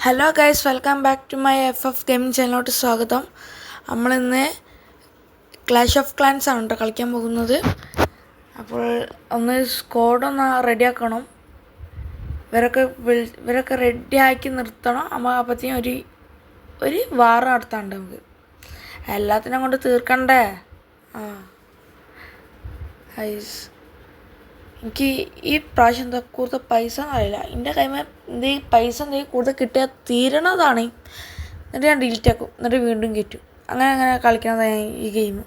Hello guys, welcome back to my FF gaming ചാനലിലോട്ട് സ്വാഗതം. നമ്മളിന്ന് ക്ലാഷ് ഓഫ് ക്ലാൻസ് ആണ് കേട്ടോ കളിക്കാൻ പോകുന്നത്. അപ്പോൾ ഒന്ന് സ്ക്വാഡൊന്ന് റെഡിയാക്കണം. ഇവരൊക്കെ റെഡിയാക്കി നിർത്തണം. നമ്മൾ അപ്പത്തേക്കും ഒരു വാർ നടത്താണ്ട് നമുക്ക് എല്ലാത്തിനും കൊണ്ട് തീർക്കണ്ടേ. എനിക്ക് ഈ പ്രാവശ്യം എന്താ കൂടുതൽ പൈസ അറിയില്ല. എൻ്റെ കൈമ പൈസ എന്തെങ്കിലും കൂടുതൽ കിട്ടിയാൽ തീരണതാണ്. എന്നിട്ട് ഞാൻ ഡിലീറ്റ് ആക്കും, എന്നിട്ട് വീണ്ടും കയറ്റും. അങ്ങനെ കളിക്കണതാണ് ഈ ഗെയിം.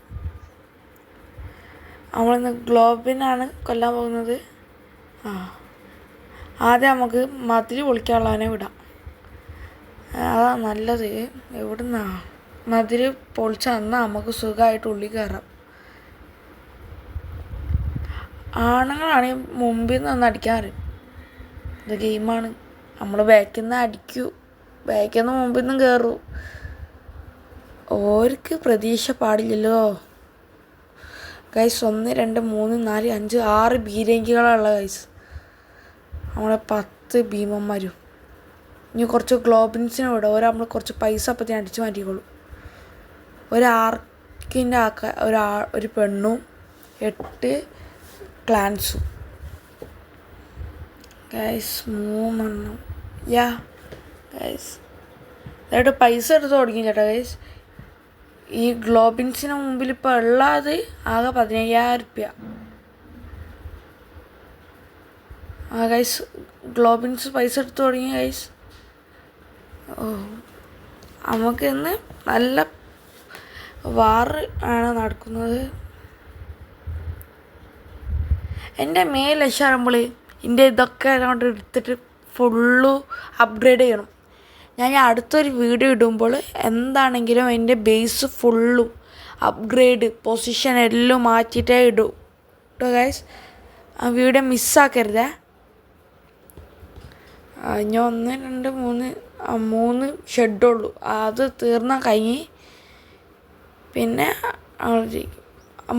നമ്മളിന്ന് ഗ്ലോബിനാണ് കൊല്ലാൻ പോകുന്നത്. ആദ്യം നമുക്ക് മതിൽ പൊളിക്കാനുള്ളവനെ വിടാം. അതാ നല്ലത്. എവിടുന്നാ മതിൽ പൊളിച്ചാൽ എന്നാൽ നമുക്ക് സുഖമായിട്ട് ഉള്ളിൽ കയറാം. ആണുങ്ങളാണെങ്കിൽ മുമ്പിൽ നിന്ന് അടിക്കാൻ അറിയും. ഇത് ഗെയിമാണ്. നമ്മൾ ബാക്കിൽ നിന്ന് അടിക്കൂ, ബാക്കിൽ നിന്ന് മുമ്പിൽ നിന്നും കയറൂ. ഓർക്ക് പ്രതീക്ഷ പാടില്ലല്ലോ ഗൈസ്. 1 2 3 4 5 6 ബീരങ്കികളുള്ള ഗൈസ്. നമ്മളെ 10 ഭീമന്മാരും. ഇനി കുറച്ച് ഗ്ലോബിൻസിനെ വിടാം. നമ്മൾ കുറച്ച് പൈസ അപ്പത്തേന് അടിച്ചു മാറ്റിക്കോളൂ. ഒരാർക്കിൻ്റെ ഒരു പെണ്ണും 8 ക്ലാൻസും ഗൈസ്. 3 എണ്ണം. ഗൈസ് എന്നിട്ട് പൈസ എടുത്ത് തുടങ്ങി ചേട്ടാ ഗൈസ്. ഈ ഗ്ലോബിൻസിന് മുമ്പിൽ ഇപ്പോൾ ഉള്ളത് ആകെ 15,000 റുപ്യ. ഗൈസ് ഗ്ലോബിൻസ് പൈസ എടുത്ത് തുടങ്ങി ഗൈസ്. നമുക്ക് ഇന്ന് നല്ല വാർ ആണ് നടക്കുന്നത്. എൻ്റെ മെയിൻ ലക്ഷ്യം ആകുമ്പോൾ എൻ്റെ ഇതൊക്കെ അങ്ങോട്ട് എടുത്തിട്ട് ഫുള്ള് അപ്ഗ്രേഡ് ചെയ്യണം. ഞാൻ അടുത്തൊരു വീഡിയോ ഇടുമ്പോൾ എന്താണെങ്കിലും എൻ്റെ ബേസ് ഫുള്ളും അപ്ഗ്രേഡ് പൊസിഷൻ എല്ലാം മാറ്റിയിട്ടേ ഇടൂ കേട്ടോ ഗൈസ്. ആ വീഡിയോ മിസ്സാക്കരുതേ. ഞാൻ 1 2 3 ഷെഡുള്ളൂ. അത് തീർന്നാൽ കഴിഞ്ഞ്. പിന്നെ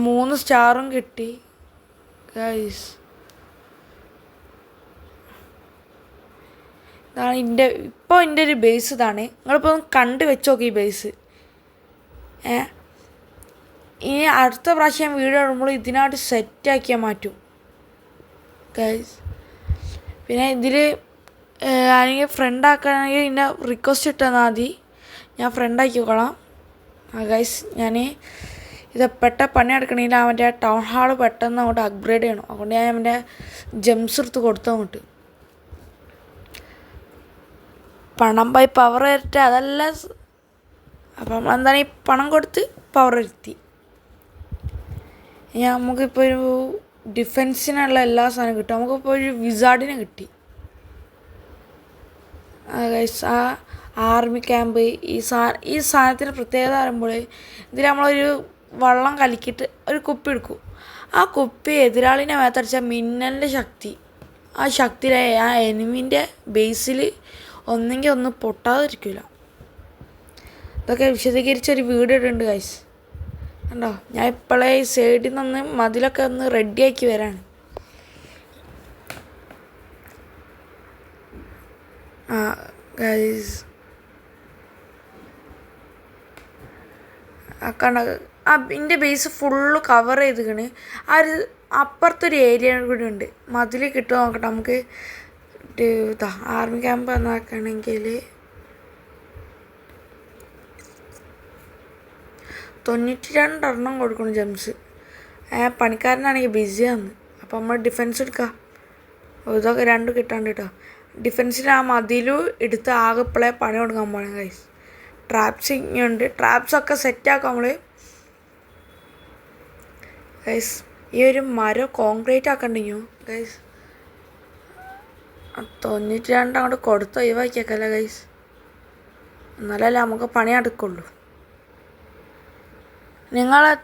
3 സ്റ്റാറും കിട്ടി ഗൈസ്. ഇതാണ് എൻ്റെ ഒരു ബേസ്. ഇതാണ്. നിങ്ങളിപ്പോൾ ഒന്ന് കണ്ടു വെച്ച് നോക്കി ഈ ബേസ്. ഇനി അടുത്ത പ്രാവശ്യം വീഡിയോ ഇടുമ്പോൾ ഇതിനായിട്ട് സെറ്റാക്കിയാൽ മാറ്റും ഗൈസ്. പിന്നെ ഇതിൽ ആണെങ്കിൽ ഫ്രണ്ട് ആക്കുകയാണെങ്കിൽ എന്നെ റിക്വസ്റ്റ് ഇട്ടാൽ മതി, ഞാൻ ഫ്രണ്ടാക്കിക്കോളാം ഗൈസ്. ഞാൻ ഇത് പണി എടുക്കണമെങ്കിൽ അവൻ്റെ ടൗൺ ഹാള് പെട്ടെന്ന് അങ്ങോട്ട് അപ്ഗ്രേഡ് ചെയ്യണം. അതുകൊണ്ട് ഞാൻ അവൻ്റെ ജെംസ് എടുത്ത് കൊടുത്തു അങ്ങോട്ട്. പണം ബൈ പവർ വരട്ടെ, അതല്ല. അപ്പം എന്താണ് ഈ പണം കൊടുത്ത് പവർ വരുത്തി. നമുക്കിപ്പോൾ ഒരു ഡിഫെൻസിനുള്ള എല്ലാ സാധനവും കിട്ടും. നമുക്കിപ്പോൾ ഒരു വിസാർഡിനെ കിട്ടി ഗൈസ്. ആ ആർമി ക്യാമ്പ് ഈ സാധനത്തിന് പ്രത്യേകത പറയുമ്പോൾ ഇതിൽ നമ്മളൊരു വെള്ളം കലക്കിയിട്ട് ഒരു കുപ്പി എടുക്കും. ആ കുപ്പി എതിരാളിനെ മേത്തടിച്ചാൽ മിന്നലിൻ്റെ ശക്തി, ആ ശക്തിയിലെ ആ എനിമീൻ്റെ ബേസിൽ ഒന്നെങ്കിൽ ഒന്ന് പൊട്ടാതിരിക്കില്ല. ഇതൊക്കെ വിശദീകരിച്ചൊരു വീഡിയോ ഇടുന്നുണ്ട് ഗൈസ്. കണ്ടോ, ഞാൻ ഇപ്പോഴേ ഈ സൈഡിൽ നിന്ന് മതിലൊക്കെ ഒന്ന് റെഡിയാക്കി വരാണ്. ഗൈസ് കണ്ടോ, എൻ്റെ ബേസ് ഫുള്ള് കവർ ചെയ്തിക്കണ്. ആ ഒരു അപ്പുറത്തൊരു ഏരിയ കൂടി ഉണ്ട്. മതിൽ കിട്ടുമോ നോക്കട്ടെ നമുക്ക്. ആർമി ക്യാമ്പ് എന്നാക്കണമെങ്കിൽ 92 എണ്ണം കൊടുക്കണം ജെംസ്. പണിക്കാരനാണെങ്കിൽ ബിസിയാണ്. അപ്പം നമ്മൾ ഡിഫെൻസ് എടുക്കാം. ഇതൊക്കെ 2 കിട്ടാണ്ട് കേട്ടോ. ഡിഫെൻസിൽ ആ മതിലും എടുത്ത് ആകെ ഇപ്പോഴേ പണി കൊടുക്കാൻ പോകണം ഗൈസ്. ട്രാപ്സ് ഇങ്ങനെയുണ്ട്. ട്രാപ്സൊക്കെ സെറ്റാക്കാം നമ്മൾ ഗൈസ്. ഈ ഒരു മരം കോൺക്രീറ്റ് ആക്കണ്ടെങ്കിൽ ഗൈസ് 92 അങ്ങോട്ട് കൊടുത്ത് ഒഴിവാക്കിയേക്കല്ലേ ഗൈസ്. എന്നാലല്ലേ നമുക്ക് പണി എടുക്കുള്ളൂ.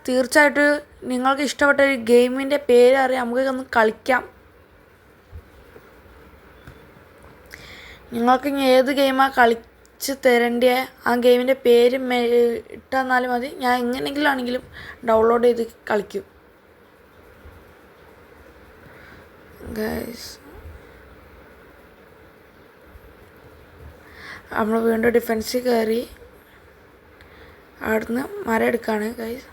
തീർച്ചയായിട്ടും നിങ്ങൾക്ക് ഇഷ്ടപ്പെട്ട ഒരു ഗെയിമിൻ്റെ പേര് അറിയാം, നമുക്ക് ഒന്ന് കളിക്കാം. നിങ്ങൾക്ക് ഇനി ഏത് ഗെയിമാണ് കളിച്ച് തരേണ്ടത് ആ ഗെയിമിൻ്റെ പേര് ഇട്ടെന്നാലും മതി. ഞാൻ എങ്ങനെയെങ്കിലും ആണെങ്കിലും ഡൗൺലോഡ് ചെയ്ത് കളിക്കും ഗൈസ്. നമ്മൾ വീണ്ടും ഡിഫൻസിൽ കയറി അവിടുന്ന് മരം എടുക്കുകയാണ് ഗൈസ്.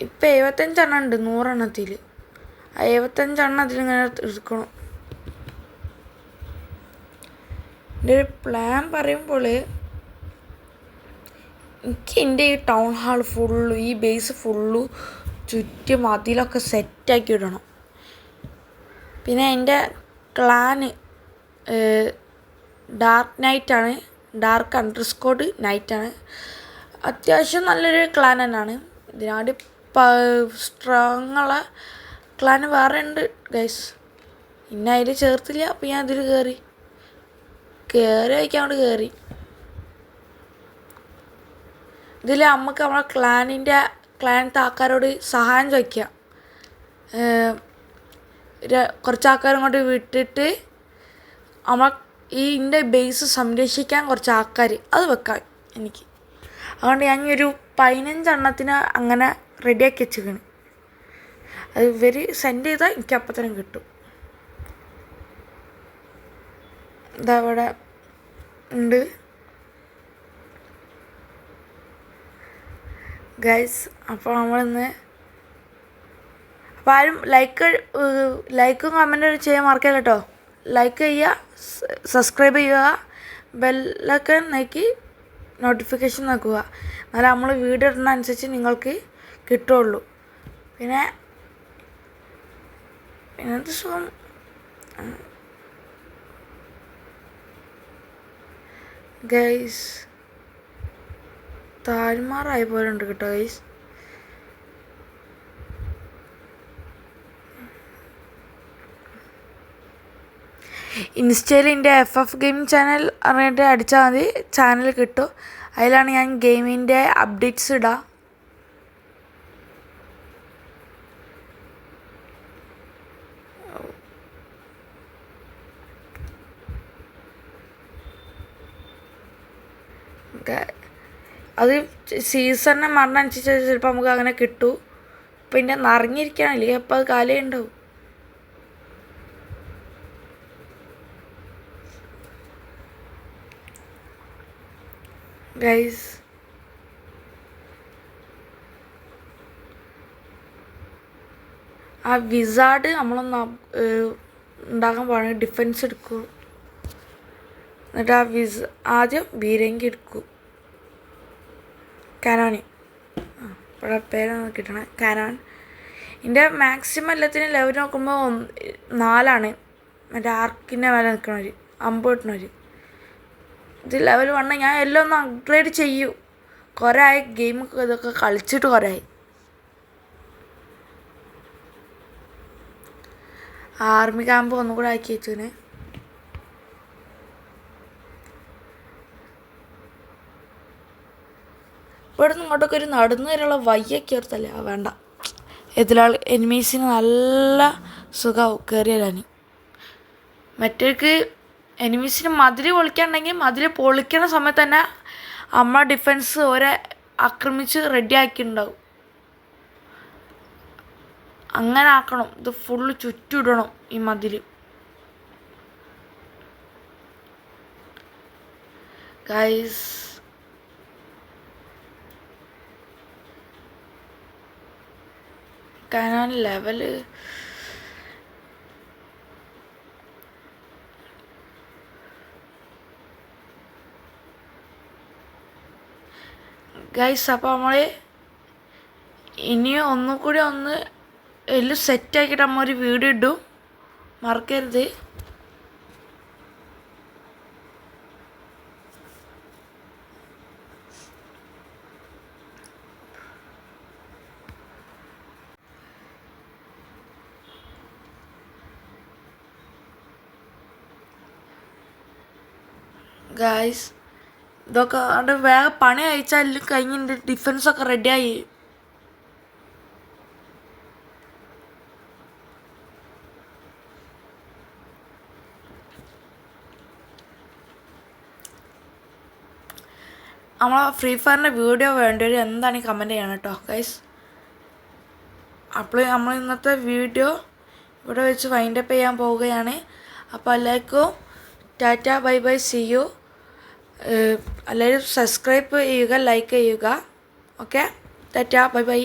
ഇപ്പം 75 ഉണ്ട് 100 ആ 75 അതിലിങ്ങനെ എടുക്കണം. എൻ്റെ ഒരു പ്ലാൻ പറയുമ്പോൾ എനിക്ക് എൻ്റെ ഈ ടൗൺ ഹാൾ ഫുള്ള് ഈ ബേസ് ഫുള്ളു ചുറ്റും അതിലൊക്കെ സെറ്റാക്കി ഇടണം. പിന്നെ എൻ്റെ ക്ലാന് ഡാർക്ക് നൈറ്റാണ്, ഡാർക്ക് _നൈറ്റാണ്. അത്യാവശ്യം നല്ലൊരു ക്ലാൻ തന്നെയാണ്. ഇതിനാട് സ്ട്രോങ്ങുള്ള ക്ലാൻ വേറെ ഉണ്ട് ഗൈസ്. ഇന്നെ അതിൽ ചേർത്തില്ല. അപ്പോൾ ഞാൻ അതിൽ കയറി വയ്ക്കാൻ കൊണ്ട് കയറി. ഇതിൽ നമുക്ക് നമ്മളെ ക്ലാനത്തെ ആൾക്കാരോട് സഹായം ചോദിക്കാം. കുറച്ച് ആൾക്കാരും കൊണ്ട് വിട്ടിട്ട് നമ്മളെ ഇതിൻ്റെ ബേസ് സംരക്ഷിക്കാൻ കുറച്ച് ആൾക്കാർ അത് വെക്കാം എനിക്ക്. അതുകൊണ്ട് ഞാൻ ഒരു 15 അങ്ങനെ റെഡിയാക്കി വെച്ചിരിക്കണം. അത് ഇവർ സെൻഡ് ചെയ്താൽ എനിക്ക് അപ്പത്തരം കിട്ടും. ഇതവിടെ ഉണ്ട് ഗൈസ്. അപ്പോൾ നമ്മളിന്ന് അപ്പോൾ ആരും ലൈക്കും കമൻറ്റും ചെയ്യാൻ മറക്കല്ല കേട്ടോ. ലൈക്ക് ചെയ്യുക, സബ്സ്ക്രൈബ് ചെയ്യുക, ബെല്ലൊക്കെ നോക്കി നോട്ടിഫിക്കേഷൻ നോക്കുക. എന്നാലും നമ്മൾ വീഡിയോ ഇടുന്ന അനുസരിച്ച് നിങ്ങൾക്ക് കിട്ടുള്ളൂ. പിന്നെന്ത് സുഖം. ഗൈസ് താഴ്മാറായ പോലെ ഉണ്ട് കേട്ടോ ഗൈസ്. ഇൻസ്റ്റയിൽ എൻ്റെ FF ഗെയിമിംഗ് ചാനൽ അറിഞ്ഞിട്ട് അടിച്ചാൽ മതി, ചാനൽ കിട്ടും. അതിലാണ് ഞാൻ ഗെയിമിൻ്റെ അപ്ഡേറ്റ്സ് ഇടുക. അത് സീസണിനെ മരണനുസരിച്ച് ചിലപ്പോൾ നമുക്ക് അങ്ങനെ കിട്ടും. പിന്നെ നിറഞ്ഞിരിക്കുകയാണെങ്കിൽ അപ്പോൾ അത് കാലേ ഉണ്ടാവും. ഗൈസ് ആ വിസാർഡ് നമ്മളൊന്ന് ഉണ്ടാക്കാൻ പാടില്ല. ഡിഫൻസ് എടുക്കൂ. എന്നിട്ട് ആദ്യം ബീരങ്കി എടുക്കൂ. കനാനി ഇവിടെ പേരൊന്ന് കിട്ടണം. കനാൻ. ഇതിൻ്റെ മാക്സിമം എല്ലാത്തിനും ലെവൽ നോക്കുമ്പോൾ 4. മറ്റേ ആർക്കിൻ്റെ മേലെ നിൽക്കണവർ, അമ്പ് കിട്ടണവർ. ഇത് ലെവൽ 1. ഞാൻ എല്ലാം ഒന്ന് അപ്ഗ്രേഡ് ചെയ്യൂ. കുറേ ആയി ഗെയിം ഇതൊക്കെ കളിച്ചിട്ട് കുറേ ആയി. ആർമി ക്യാമ്പ് ഒന്നും കൂടെ ആക്കി വെച്ചതിന്. ഇവിടെ നിന്ന് ഇങ്ങോട്ടൊക്കെ ഒരു നടന്നു വരെയുള്ള വയ്യൊക്കെ ഓർത്തല്ലേ. വേണ്ട, എതിരാൾ എനിമീസിന് നല്ല സുഖമാവും കയറി വരാൻ. മറ്റേക്ക് എനിമീസിന് മതിൽ പൊളിക്കാനുണ്ടെങ്കിൽ മതിൽ പൊളിക്കണ സമയത്ത് തന്നെ നമ്മളെ ഡിഫൻസ് ഓരെ ആക്രമിച്ച് റെഡി ആക്കിയിട്ടുണ്ടാവും. അങ്ങനെ ആക്കണം. ഇത് ഫുള്ള് ചുറ്റിടണം ഈ മതിൽ. Guys Canaan level guys. അപ്പോൾ നമ്മൾ ഇനിയും ഒന്നുകൂടി എല്ലാം സെറ്റാക്കിയിട്ട് നമ്മൾ ഒരു വീഡിയോ ഇടും, മറക്കരുത്. ഗൈസ് ഇതൊക്കെ അവിടെ വേഗം പണി അയച്ചാൽ കഴിഞ്ഞിട്ട് ഡിഫൻസൊക്കെ റെഡിയായി. നമ്മളെ ഫ്രീ ഫയറിൻ്റെ വീഡിയോ വേണ്ടവർ എന്താണ് കമൻറ്റ് ചെയ്യണം കേട്ടോ ഗൈസ്. അപ്പോൾ നമ്മൾ ഇന്നത്തെ വീഡിയോ ഇവിടെ വെച്ച് വൈൻഡപ്പ് ചെയ്യാൻ പോവുകയാണ്. അപ്പോൾ എല്ലാവർക്കും tata bye bye see you. എല്ലാവരും സബ്സ്ക്രൈബ് ചെയ്യുക, ലൈക്ക് ചെയ്യുക. Okay, tata bye by.